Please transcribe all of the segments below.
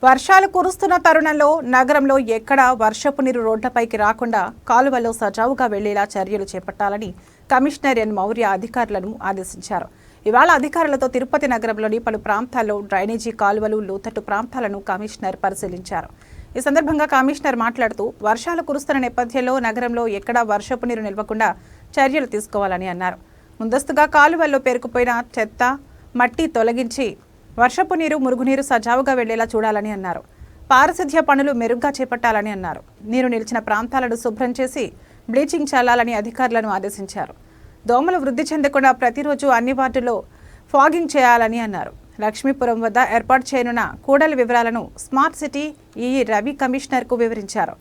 వర్షాలు కురుస్తున్న తరుణంలో నగరంలో ఎక్కడా వర్షపు నీరు రోడ్లపైకి రాకుండా కాలువల్లో సజావుగా వెళ్లేలా చర్యలు చేపట్టాలని కమిషనర్ ఎన్ మౌర్య అధికారులను ఆదేశించారు. ఇవాళ అధికారులతో తిరుపతి నగరంలోని పలు ప్రాంతాల్లో డ్రైనేజీ కాలువలు, లోతట్టు ప్రాంతాలను కమిషనర్ పరిశీలించారు. ఈ సందర్భంగా కమిషనర్ మాట్లాడుతూ వర్షాలు కురుస్తున్న నేపథ్యంలో నగరంలో ఎక్కడా వర్షపు నీరు నిల్వకుండా చర్యలు తీసుకోవాలని అన్నారు. ముందస్తుగా కాలువల్లో పేరుకుపోయిన చెత్త, మట్టి తొలగించి వర్షపు నీరు, మురుగునీరు సజావుగా వెళ్లేలా చూడాలని అన్నారు. పారిశుధ్య పనులు మెరుగ్గా చేపట్టాలని అన్నారు. నీరు నిలిచిన ప్రాంతాలను శుభ్రం చేసి బ్లీచింగ్ చల్లాలని అధికారులను ఆదేశించారు. దోమలు వృద్ధి చెందకుండా ప్రతిరోజు అన్ని వార్డుల్లో ఫాగింగ్ చేయాలని అన్నారు. లక్ష్మీపురం వద్ద ఏర్పాటు చేయనున్న కూడల వివరాలను స్మార్ట్ సిటీ ఈఈ రవి కమిషనర్కు వివరించారు.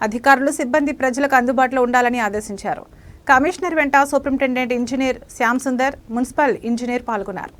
అధికారులు, సిబ్బంది ప్రజలకు అందుబాటులో ఉండాలని ఆదేశించారు. కమిషనర్ వెంట superintendent engineer Shyam Sundar, municipal engineer పాల్గొన్నారు.